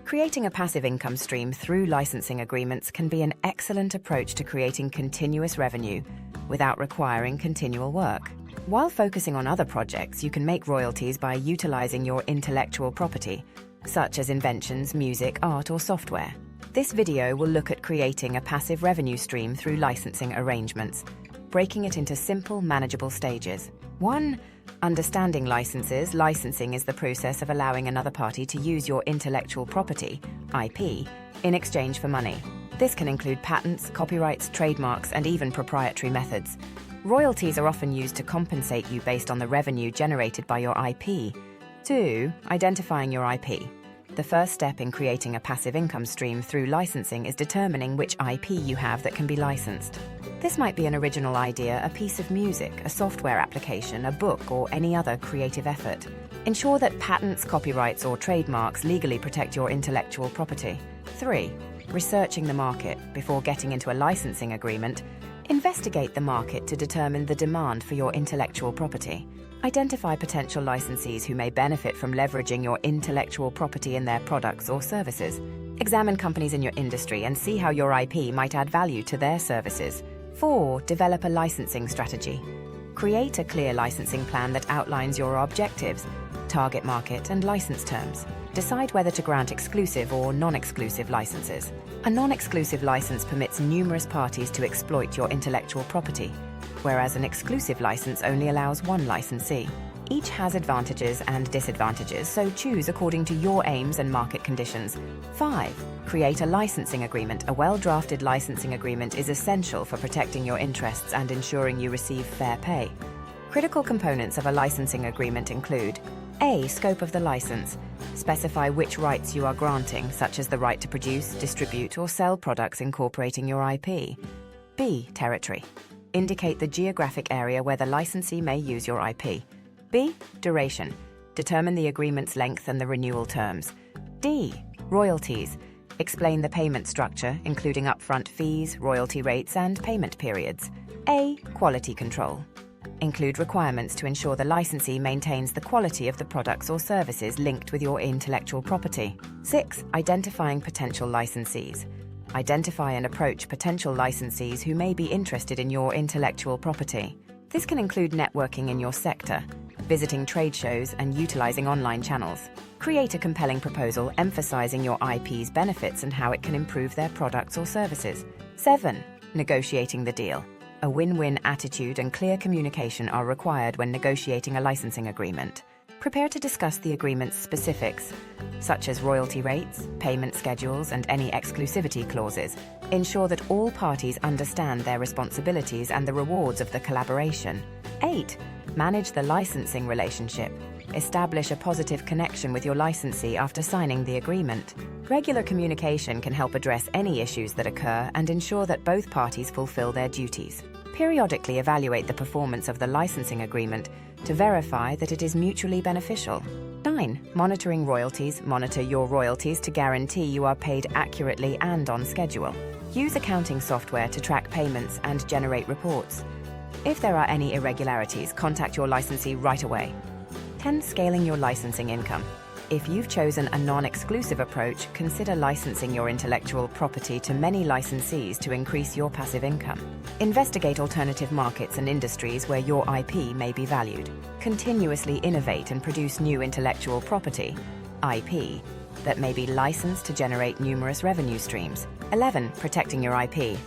Creating a passive income stream through licensing agreements can be an excellent approach to creating continuous revenue without requiring continual work. While focusing on other projects, you can make royalties by utilizing your intellectual property, such as inventions, music, art, or software. This video will look at creating a passive revenue stream through licensing arrangements, breaking it into simple, manageable stages. 1. Understanding licenses. Licensing is the process of allowing another party to use your intellectual property, IP, in exchange for money. This can include patents, copyrights, trademarks, and even proprietary methods. Royalties are often used to compensate you based on the revenue generated by your IP. 2. Identifying your IP. The first step in creating a passive income stream through licensing is determining which IP you have that can be licensed. This might be an original idea, a piece of music, a software application, a book, or any other creative effort. Ensure that patents, copyrights, or trademarks legally protect your intellectual property. 3. Researching the market. Before getting into a licensing agreement, investigate the market to determine the demand for your intellectual property. Identify potential licensees who may benefit from leveraging your intellectual property in their products or services. Examine companies in your industry and see how your IP might add value to their services. 4. Develop a licensing strategy. Create a clear licensing plan that outlines your objectives, target market, and license terms. Decide whether to grant exclusive or non-exclusive licenses. A non-exclusive license permits numerous parties to exploit your intellectual property, whereas an exclusive license only allows one licensee. Each has advantages and disadvantages, so choose according to your aims and market conditions. 5. Create a licensing agreement. A well-drafted licensing agreement is essential for protecting your interests and ensuring you receive fair pay. Critical components of a licensing agreement include: A. Scope of the license. Specify which rights you are granting, such as the right to produce, distribute, or sell products incorporating your IP. B. Territory. Indicate the geographic area where the licensee may use your IP. B. Duration. Determine the agreement's length and the renewal terms. D. Royalties. Explain the payment structure, including upfront fees, royalty rates, and payment periods. A. Quality control. Include requirements to ensure the licensee maintains the quality of the products or services linked with your intellectual property. 6. Identifying potential licensees. Identify and approach potential licensees who may be interested in your intellectual property. This can include networking in your sector, visiting trade shows, and utilizing online channels. Create a compelling proposal emphasizing your IP's benefits and how it can improve their products or services. 7. Negotiating the deal. A win-win attitude and clear communication are required when negotiating a licensing agreement. Prepare to discuss the agreement's specifics, such as royalty rates, payment schedules, and any exclusivity clauses. Ensure that all parties understand their responsibilities and the rewards of the collaboration. 8. Manage the licensing relationship. Establish a positive connection with your licensee after signing the agreement. Regular communication can help address any issues that occur and ensure that both parties fulfill their duties. Periodically evaluate the performance of the licensing agreement to verify that it is mutually beneficial. 9. Monitoring royalties. Monitor your royalties to guarantee you are paid accurately and on schedule. Use accounting software to track payments and generate reports. If there are any irregularities, contact your licensee right away. 10. Scaling your licensing income. If you've chosen a non-exclusive approach, consider licensing your intellectual property to many licensees to increase your passive income. Investigate alternative markets and industries where your IP may be valued. Continuously innovate and produce new intellectual property, IP, that may be licensed to generate numerous revenue streams. 11. Protecting your IP.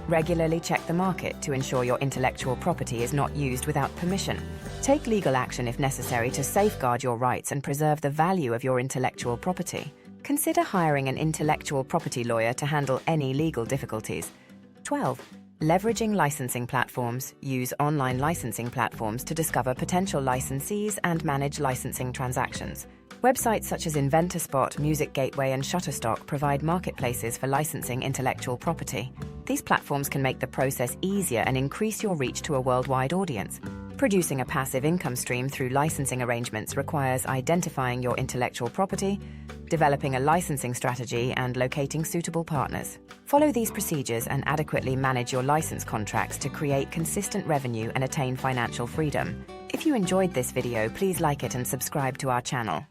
Regularly check the market to ensure your intellectual property is not used without permission. Take legal action if necessary to safeguard your rights and preserve the value of your intellectual property. Consider hiring an intellectual property lawyer to handle any legal difficulties. 12. Leveraging licensing platforms. Use online licensing platforms to discover potential licensees and manage licensing transactions. Websites such as InventorSpot, Music Gateway, and Shutterstock provide marketplaces for licensing intellectual property. These platforms can make the process easier and increase your reach to a worldwide audience. Producing a passive income stream through licensing arrangements requires identifying your intellectual property, developing a licensing strategy, and locating suitable partners. Follow these procedures and adequately manage your license contracts to create consistent revenue and attain financial freedom. If you enjoyed this video, please like it and subscribe to our channel.